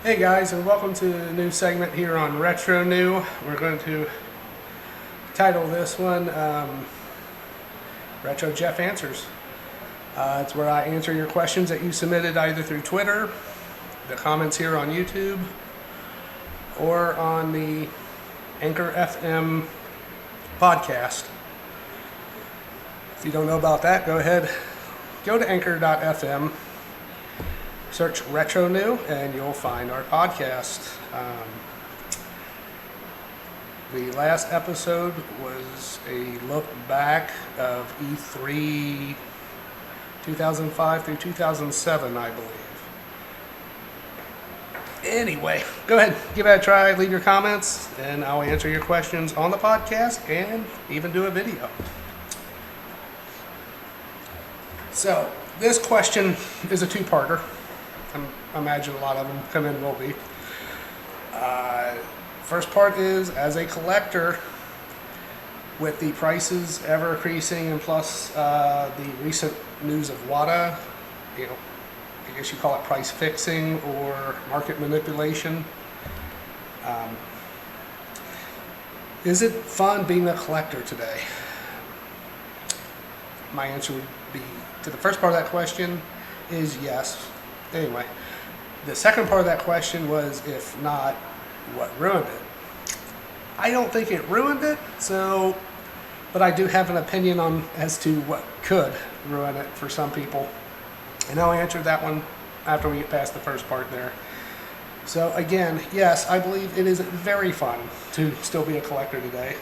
Hey guys, and welcome to a new segment here on RetroNew. We're going to title this one RetroJeff Answers. It's where I answer your questions that you submitted either through Twitter, the comments here on YouTube, or on the Anchor FM podcast. If you don't know about that, go ahead, go to anchor.fm, search RetroNew, and you'll find our podcast. The last episode was a look back of E3 2005 through 2007, I believe. Anyway, go ahead, give it a try, leave your comments, and I'll answer your questions on the podcast and even do a video. So, this question is a two-parter. I imagine a lot of them come in will be. First part is, as a collector, with the prices ever increasing and plus the recent news of WADA, I guess you call it price fixing or market manipulation. Is it fun being a collector today? My answer would be, to the first part of that question, is yes. Anyway, the second part of that question was, if not, what ruined it? I don't think it ruined it, but I do have an opinion on as to what could ruin it for some people. And I'll answer that one after we get past the first part there. So again, yes, I believe it is very fun to still be a collector today.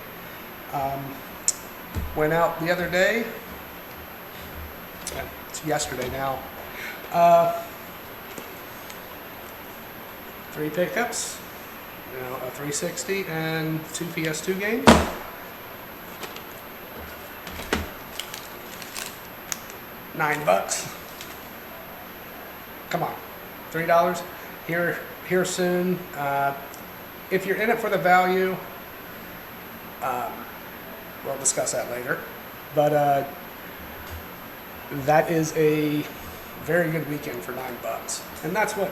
Went out the other day, it's yesterday now, 3 pickups, a 360 and 2 PS2 games. $9. Come on, $3 here soon. If you're in it for the value, we'll discuss that later. But that is a very good weekend for $9, and that's what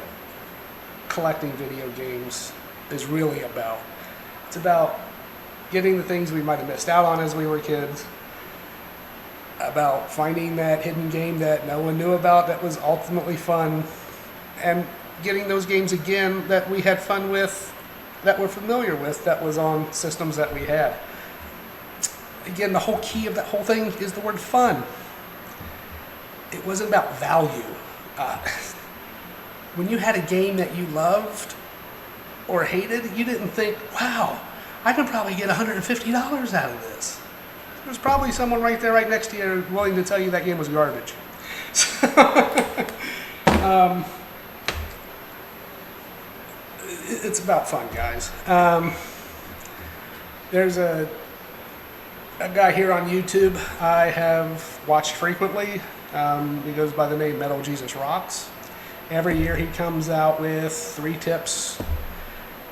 collecting video games is really about. It's about getting the things we might have missed out on as we were kids, about finding that hidden game that no one knew about that was ultimately fun, and getting those games again that we had fun with, that we're familiar with, that was on systems that we had. Again, the whole key of that whole thing is the word fun. It wasn't about value. When you had a game that you loved or hated, you didn't think, wow, I can probably get $150 out of this. There's probably someone right there, right next to you, willing to tell you that game was garbage. It's about fun, guys. There's a guy here on YouTube I have watched frequently. He goes by the name Metal Jesus Rocks. Every year he comes out with 3 tips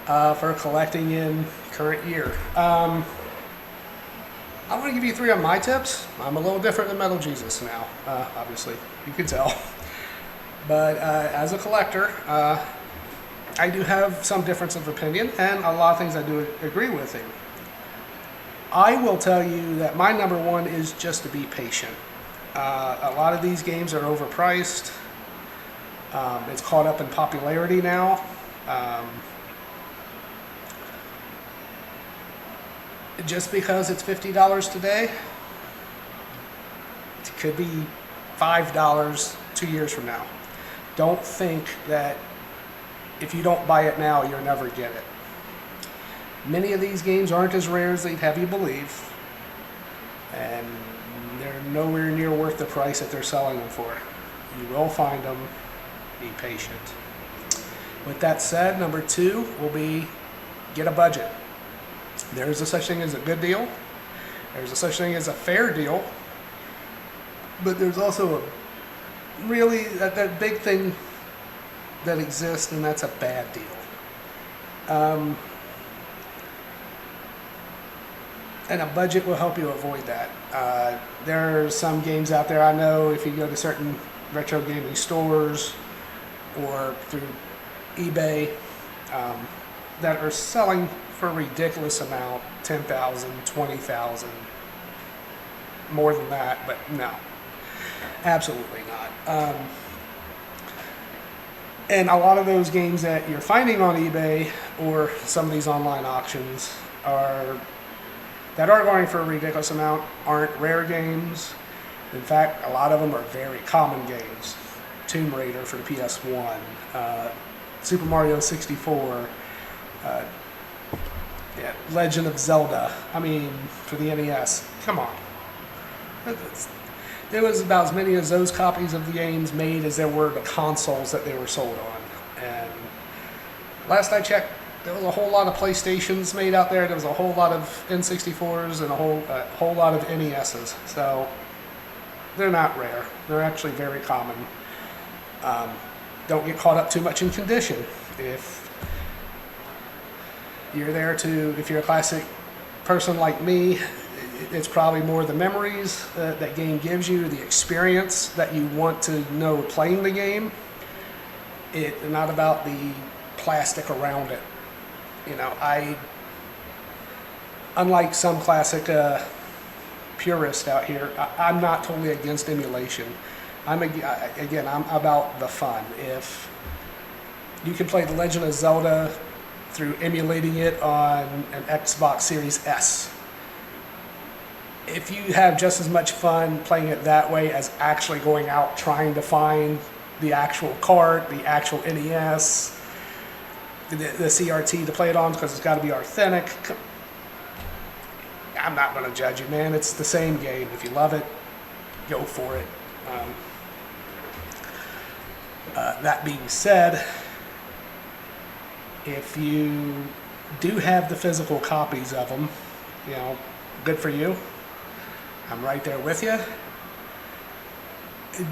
for collecting in current year. I'm going to give you 3 of my tips. I'm a little different than Metal Jesus now, obviously, you can tell. But as a collector, I do have some difference of opinion, and a lot of things I do agree with him. I will tell you that my number one is just to be patient. A lot of these games are overpriced. It's caught up in popularity now. Just because it's $50 today, it could be $5 2 years from now. Don't think that if you don't buy it now, you'll never get it. Many of these games aren't as rare as they'd have you believe, and they're nowhere near worth the price that they're selling them for. You will find them. Be patient. With that said, number 2 will be get a budget. There's a such thing as a good deal. There's a such thing as a fair deal. But there's also that big thing that exists, and that's a bad deal. And a budget will help you avoid that. There are some games out there, I know, if you go to certain retro gaming stores or through eBay, that are selling for a ridiculous amount, 10,000, 20,000, more than that, but no, absolutely not. And a lot of those games that you're finding on eBay or some of these online auctions that are going for a ridiculous amount aren't rare games. In fact, a lot of them are very common games. Tomb Raider for the PS1, Super Mario 64, Legend of Zelda, for the NES. Come on. There was about as many of those copies of the games made as there were the consoles that they were sold on. And last I checked, there was a whole lot of PlayStations made out there. There was a whole lot of N64s and a whole lot of NESs. So they're not rare. They're actually very common. Don't get caught up too much in condition. If you're a classic person like me, it's probably more the memories that game gives you, the experience that you want to know playing the game. It's not about the plastic around it. Unlike some classic purists out here, I'm not totally against emulation. I'm about the fun. If you can play The Legend of Zelda through emulating it on an Xbox Series S, if you have just as much fun playing it that way as actually going out trying to find the actual cart, the actual NES, the CRT to play it on because it's got to be authentic, I'm not going to judge you, man. It's the same game. If you love it, go for it. That being said, if you do have the physical copies of them, good for you. I'm right there with you.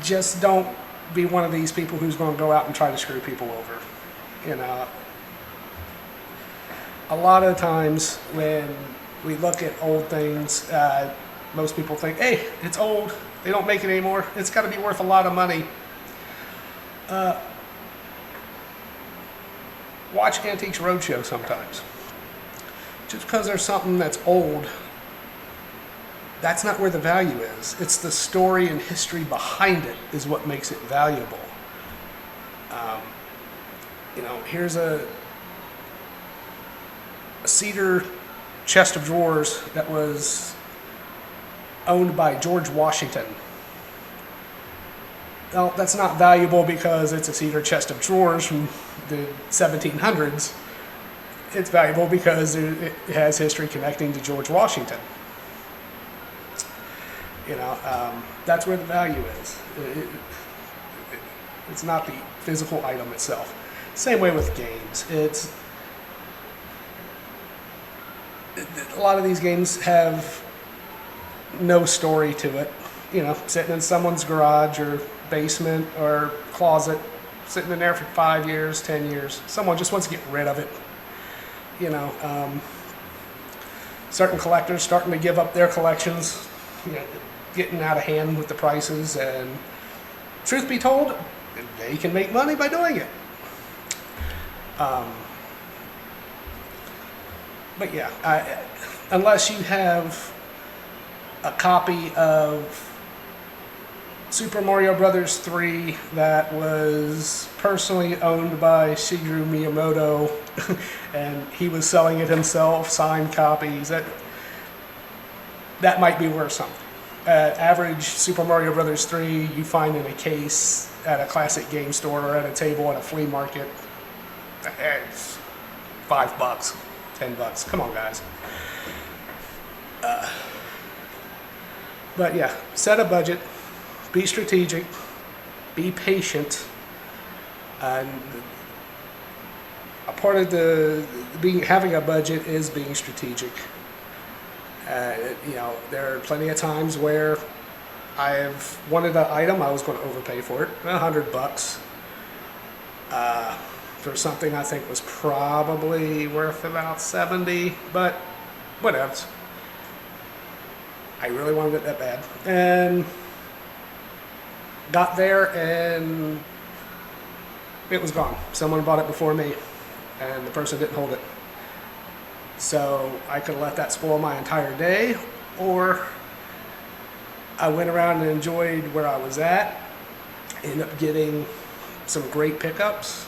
Just don't be one of these people who's going to go out and try to screw people over. A lot of times when we look at old things, most people think, hey, it's old. They don't make it anymore. It's got to be worth a lot of money. Watch Antiques Roadshow sometimes. Just because there's something that's old, that's not where the value is. It's the story and history behind it is what makes it valuable. Here's a cedar chest of drawers that was owned by George Washington. Well, that's not valuable because it's a cedar chest of drawers from the 1700s. It's valuable because it has history connecting to George Washington. That's where the value is. It's not the physical item itself. Same way with games. A lot of these games have no story to it. Sitting in someone's garage or basement or closet, sitting in there for 5 years, 10 years. Someone just wants to get rid of it. Certain collectors starting to give up their collections, getting out of hand with the prices, and truth be told, they can make money by doing it. But yeah, unless you have a copy of Super Mario Brothers 3 that was personally owned by Shigeru Miyamoto and he was selling it himself, signed copies, that might be worth something. Average Super Mario Brothers 3 you find in a case at a classic game store or at a table at a flea market, it's $5, $10. Come on, guys. But yeah, set a budget, be strategic, be patient, and a part of having a budget is being strategic. There are plenty of times where I've wanted an item, I was going to overpay for it, $100, for something I think was probably worth about 70, but whatever. I really wanted it that bad. And got there and it was gone. Someone bought it before me. and the person didn't hold it. So I could have let that spoil my entire day, or I went around and enjoyed where I was at, ended up getting some great pickups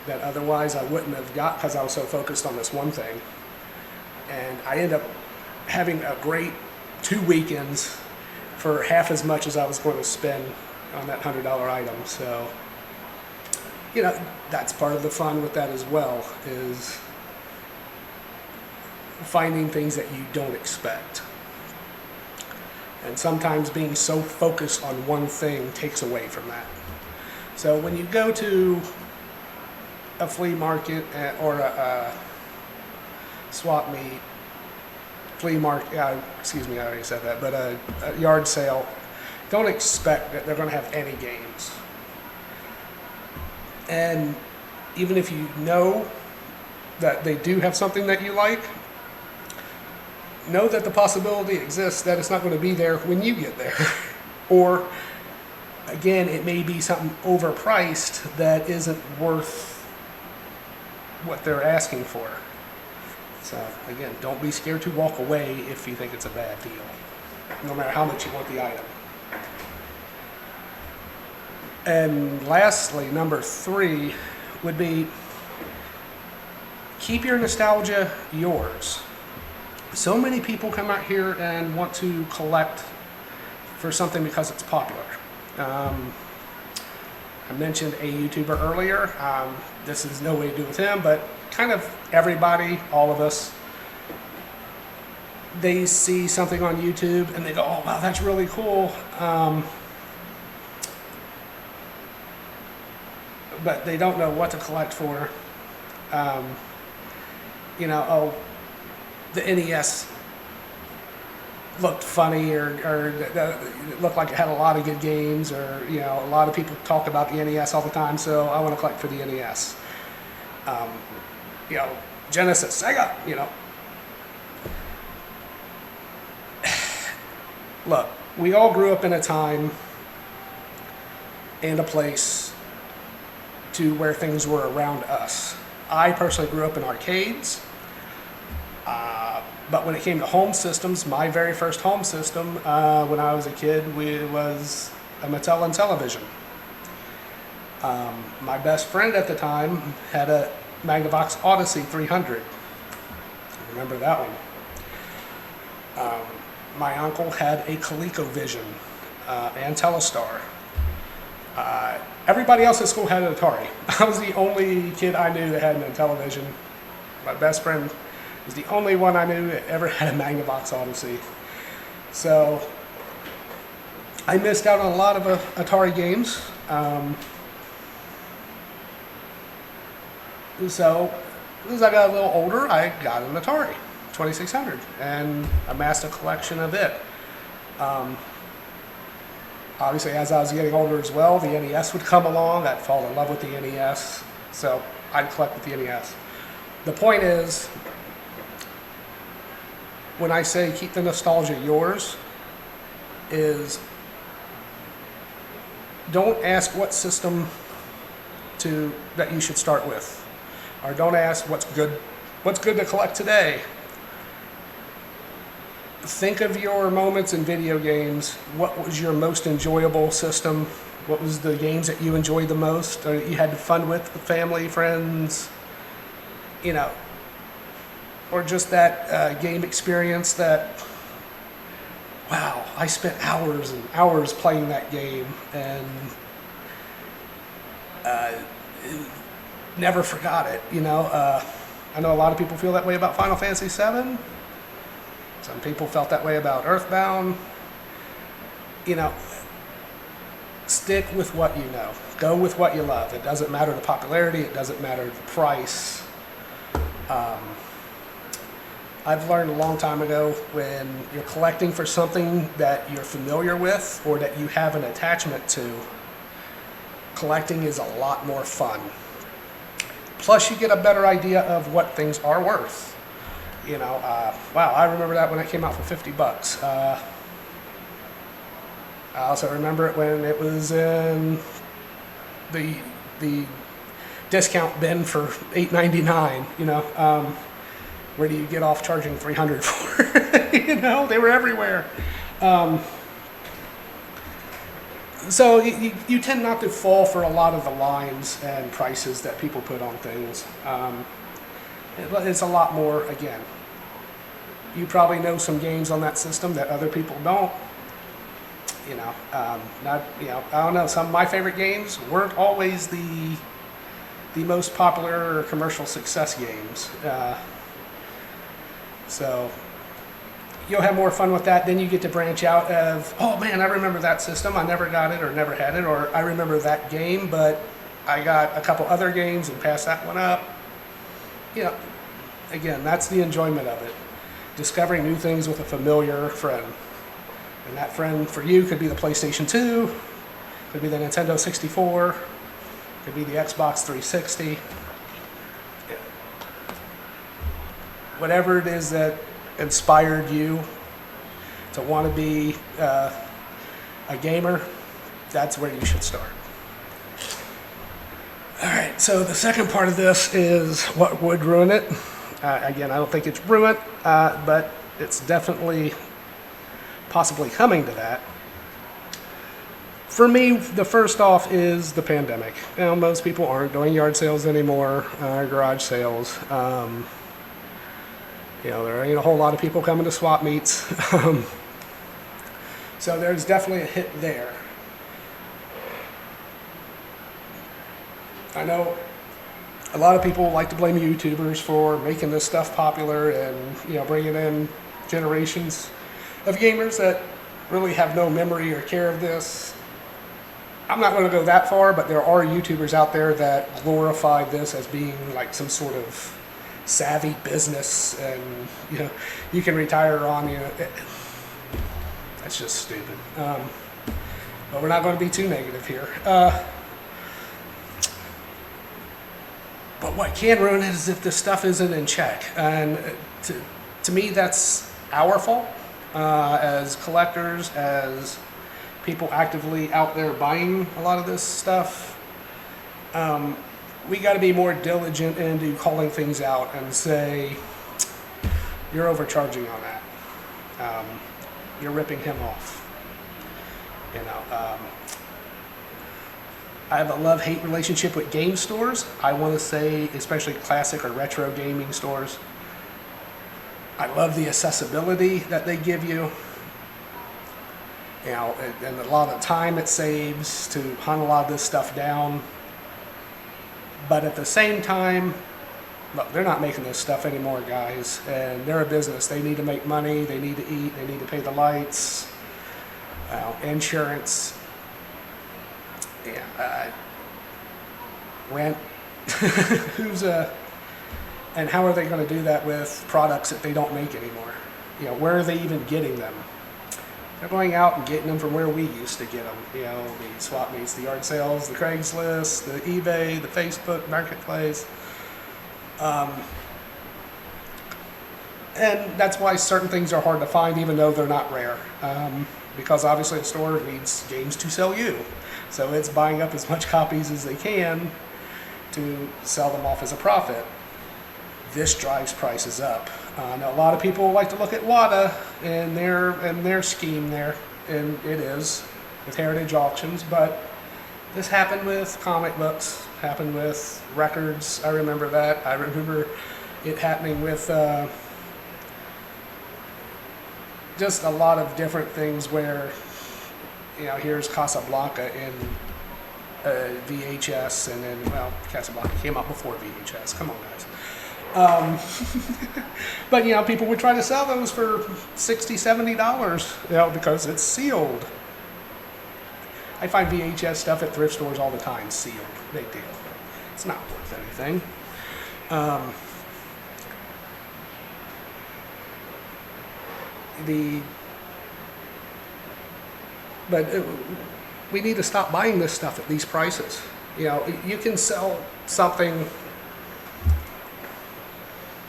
that otherwise I wouldn't have got because I was so focused on this one thing. And I ended up having a great 2 weekends for half as much as I was going to spend on that $100 item. So, that's part of the fun with that as well, is finding things that you don't expect. And sometimes being so focused on one thing takes away from that. So when you go to a flea market or a swap meet, flea market, excuse me, I already said that, but a yard sale, don't expect that they're going to have any games. And even if you know that they do have something that you like, know that the possibility exists that it's not going to be there when you get there. Or, again, it may be something overpriced that isn't worth what they're asking for. So, again, don't be scared to walk away if you think it's a bad deal, no matter how much you want the item. And lastly, number 3 would be keep your nostalgia yours. So many people come out here and want to collect for something because it's popular. I mentioned a YouTuber earlier. This is no way to do with him, but kind of everybody, all of us, they see something on YouTube and they go, oh, wow, that's really cool. But they don't know what to collect for. The NES looked funny, or it looked like it had a lot of good games, or a lot of people talk about the NES all the time, so I want to collect for the NES. Genesis, Sega, Look, we all grew up in a time and a place to where things were around us. I personally grew up in arcades. But when it came to home systems, my very first home system when I was a kid was a Mattel Intellivision. My best friend at the time had a Magnavox Odyssey 300. I remember that one. My uncle had a ColecoVision and Telestar. Everybody else at school had an Atari. I was the only kid I knew that had an Intellivision. My best friend was the only one I knew that ever had a Magnavox Odyssey. So I missed out on a lot of Atari games. So as I got a little older, I got an Atari 2600 and amassed a collection of it. Obviously, as I was getting older as well, the NES would come along. I'd fall in love with the NES, so I'd collect with the NES. The point is, when I say keep the nostalgia yours, is don't ask what system that you should start with, or don't ask what's good to collect today. Think of your moments in video games. What was your most enjoyable system? What was the games that you enjoyed the most, or that you had fun with family, friends, or just that game experience that, wow, I spent hours and hours playing that game and never forgot it. I know a lot of people feel that way about Final Fantasy VII. Some people felt that way about Earthbound. Stick with what you know. Go with what you love. It doesn't matter the popularity. It doesn't matter the price. I've learned a long time ago, when you're collecting for something that you're familiar with or that you have an attachment to, collecting is a lot more fun. Plus, you get a better idea of what things are worth. Wow, I remember that when it came out for $50. I also remember it when it was in the discount bin for $8.99. Where do you get off charging $300 for? They were everywhere. So you tend not to fall for a lot of the lines and prices that people put on things. It's a lot more, again, you probably know some games on that system that other people don't. I don't know, some of my favorite games weren't always the most popular or commercial success games. So you'll have more fun with that. Then you get to branch out of, oh man, I remember that system. I never got it or never had it, or I remember that game, but I got a couple other games and passed that one up. Again, that's the enjoyment of it. Discovering new things with a familiar friend. And that friend for you could be the PlayStation 2, could be the Nintendo 64, could be the Xbox 360. Whatever it is that inspired you to want to be a gamer, that's where you should start. All right, so the second part of this is what would ruin it. Again, I don't think it's ruined, but it's definitely possibly coming to that. For me, the first off is the pandemic. Most people aren't doing yard sales anymore, garage sales. There ain't a whole lot of people coming to swap meets. So there's definitely a hit there. I know a lot of people like to blame YouTubers for making this stuff popular and bringing in generations of gamers that really have no memory or care of this. I'm not going to go that far, but there are YouTubers out there that glorify this as being like some sort of savvy business, and you can retire on that's just stupid. But we're not going to be too negative here. But what can ruin it is if this stuff isn't in check, and to me that's our fault as collectors, as people actively out there buying a lot of this stuff. We got to be more diligent into calling things out and say, you're overcharging on that. You're ripping him off. I have a love-hate relationship with game stores. I want to say, especially classic or retro gaming stores, I love the accessibility that they give you. And a lot of time it saves to hunt a lot of this stuff down. But at the same time, look, they're not making this stuff anymore, guys. And they're a business. They need to make money. They need to eat. They need to pay the lights, insurance, rent. And how are they going to do that with products that they don't make anymore? Where are they even getting them? They're going out and getting them from where we used to get them. The swap meets, the yard sales, the Craigslist, the eBay, the Facebook Marketplace. And that's why certain things are hard to find, even though they're not rare. Because obviously a store needs games to sell you. So it's buying up as much copies as they can to sell them off as a profit. This drives prices up. Now a lot of people like to look at WATA and their scheme there, and it is with heritage auctions, but this happened with comic books, happened with records. I remember that. I remember it happening with just a lot of different things where, here's Casablanca in VHS, and then, Casablanca came out before VHS. Come on, guys. But people would try to sell those for $60, $70, because it's sealed. I find VHS stuff at thrift stores all the time, sealed. Big deal. It's not worth anything. We need to stop buying this stuff at these prices. You can sell something.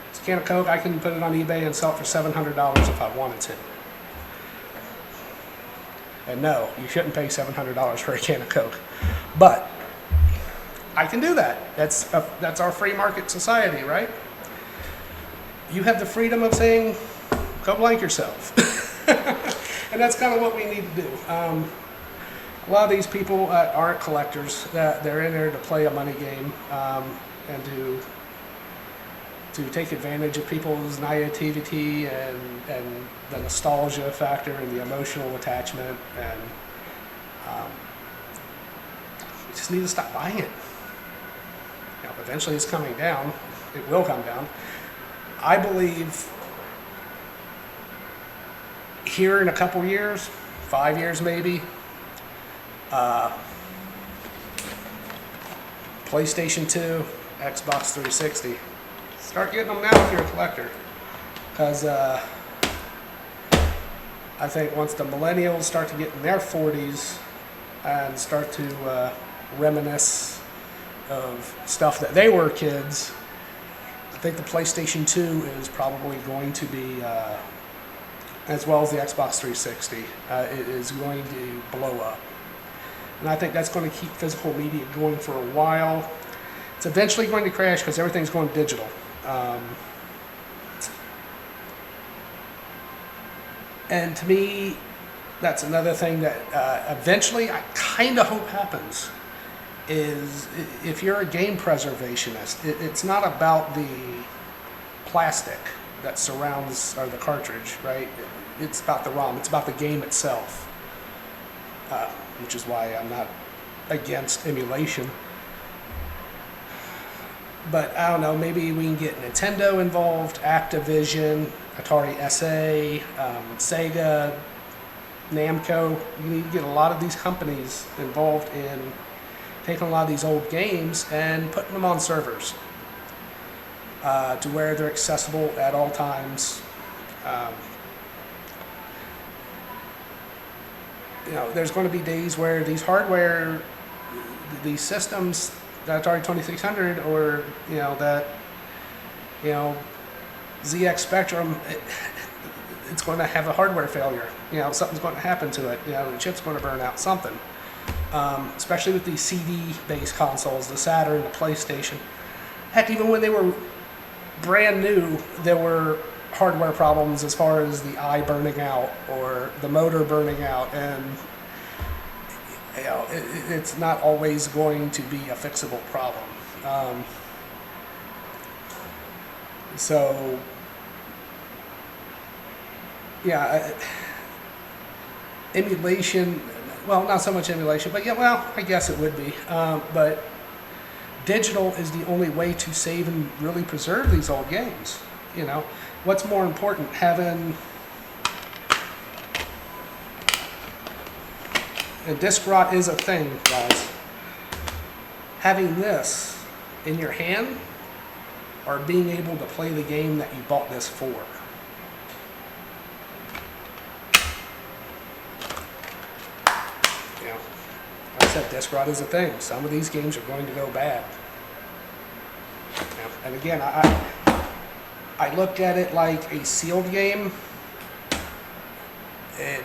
It's a can of Coke. I can put it on eBay and sell it for $700 if I wanted to. And no, you shouldn't pay $700 for a can of Coke. But I can do that. That's our free market society, right? You have the freedom of saying, go blank yourself. And that's kind of what we need to do. A lot of these people aren't collectors. They're in there to play a money game and to take advantage of people's naivety and the nostalgia factor and the emotional attachment. And we just need to stop buying it. Eventually it's coming down. It will come down. I believe here in a couple years, 5 years maybe, PlayStation 2, Xbox 360. Start getting them now if you're a collector. Because I think once the millennials start to get in their 40s and start to reminisce of stuff that they were kids, I think the PlayStation 2 is probably going to be, as well as the Xbox 360, it is going to blow up. And I think that's going to keep physical media going for a while. It's eventually going to crash because everything's going digital. And to me, that's another thing that eventually I kind of hope happens. Is if you're a game preservationist, it's not about the plastic that surrounds or the cartridge, right? It's about the ROM. It's about the game itself, which is why I'm not against emulation. But I don't know, maybe we can get Nintendo involved, Activision, Atari SA, Sega, Namco. You need to get a lot of these companies involved in taking a lot of these old games and putting them on servers to where they're accessible at all times. There's going to be days where these hardware, these systems, that Atari 2600 or ZX Spectrum, it's going to have a hardware failure. Something's going to happen to it. The chip's going to burn out, something. Especially with these CD-based consoles, the Saturn, the PlayStation. Heck, even when they were brand new, there were hardware problems as far as the eye burning out or the motor burning out, and it's not always going to be a fixable problem. Emulation, well, not so much emulation, but I guess it would be. But digital is the only way to save and really preserve these old games. What's more important, having and disc rot is a thing, guys. Having this in your hand or being able to play the game that you bought this for. Like I said, disc rot is a thing. Some of these games are going to go bad. And again, I look at it like a sealed game, and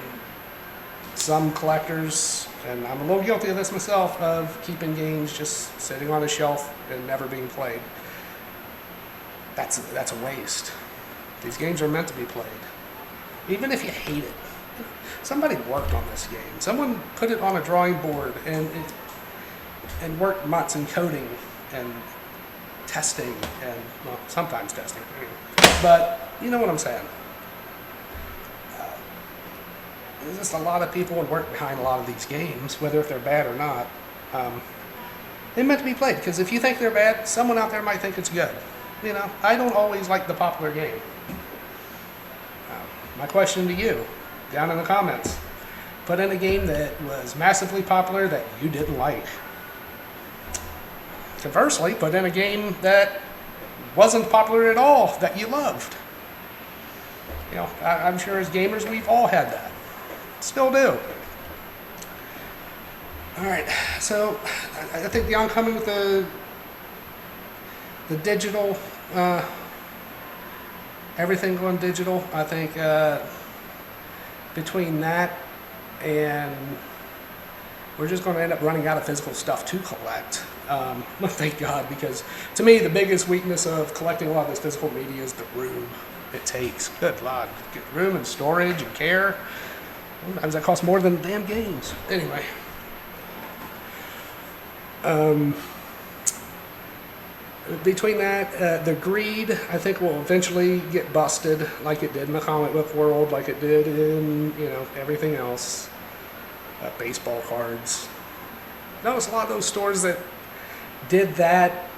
some collectors, and I'm a little guilty of this myself, of keeping games just sitting on a shelf and never being played. That's a waste. These games are meant to be played. Even if you hate it. Somebody worked on this game. Someone put it on a drawing board and worked months in coding and testing and, well, sometimes testing. But you know what I'm saying. There's just a lot of people and work behind a lot of these games, whether if they're bad or not. They're meant to be played, because if you think they're bad, someone out there might think it's good. I don't always like the popular game. My question to you, down in the comments, put in a game that was massively popular that you didn't like. Conversely, put in a game that wasn't popular at all that you loved. I'm sure as gamers we've all had that. Still do. Alright, so I think the oncoming with the digital, everything going digital, I think between that and we're just going to end up running out of physical stuff to collect. Thank God, because to me, the biggest weakness of collecting a lot of this physical media is the room it takes. Good Lord. Good room and storage and care. Sometimes that costs more than the damn games. Anyway. Between that, the greed, I think, will eventually get busted like it did in the comic book world, like it did in, everything else. Baseball cards. Notice a lot of those stores that did that,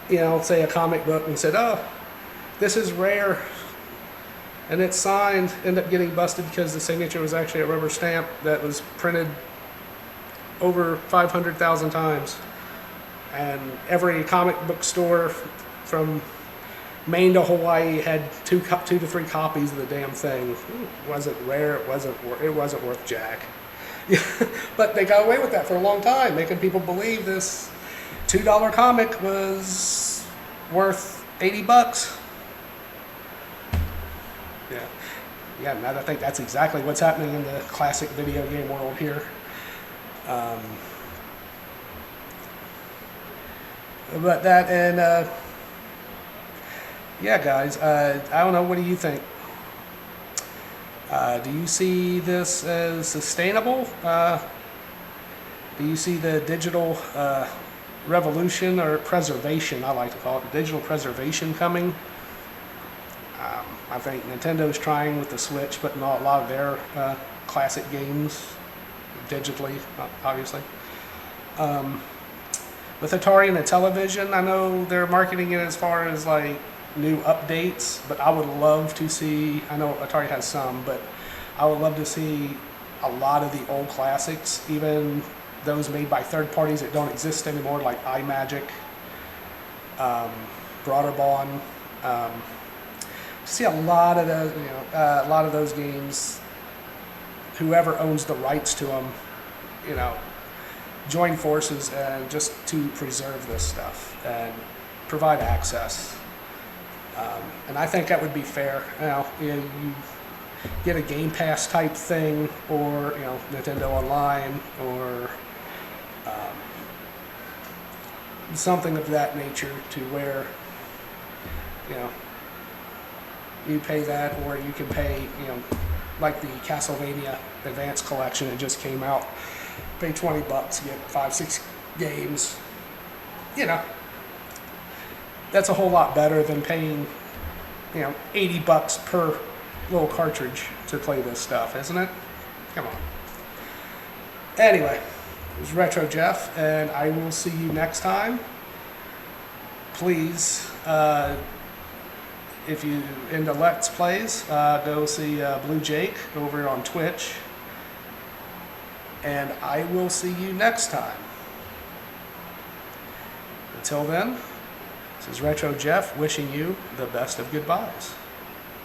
say a comic book and said, oh, this is rare and it's signed, end up getting busted because the signature was actually a rubber stamp that was printed over 500,000 times. And every comic book store from Maine to Hawaii had two to three copies of the damn thing. It wasn't rare, it wasn't worth jack. But they got away with that for a long time, making people believe this $2 comic was worth $80. Yeah, and I think that's exactly what's happening in the classic video game world here. But that, and yeah, guys, I don't know, what do you think? Do you see this as sustainable? Do you see the digital revolution, or preservation, I like to call it, the digital preservation coming? I think Nintendo's trying with the Switch, but not a lot of their classic games digitally, obviously. With Atari and the television, I know they're marketing it as far as like new updates, but I would love to see, I know Atari has some, but I would love to see a lot of the old classics, even those made by third parties that don't exist anymore, like iMagic, Broderbond. See a lot of those, a lot of those games. Whoever owns the rights to them, join forces and just to preserve this stuff and provide access. And I think that would be fair. You get a Game Pass type thing, or Nintendo Online, or something of that nature, to where you pay that, or you can pay like the Castlevania Advanced Collection that just came out. Pay $20, get 5-6 games. That's a whole lot better than paying $80 per little cartridge to play this stuff, isn't it? Come on. Anyway, it was RetroJeff, and I will see you next time. Please, if you into Let's Plays, go see Blue Jake over on Twitch. And I will see you next time. Until then, this is RetroJeff wishing you the best of goodbyes.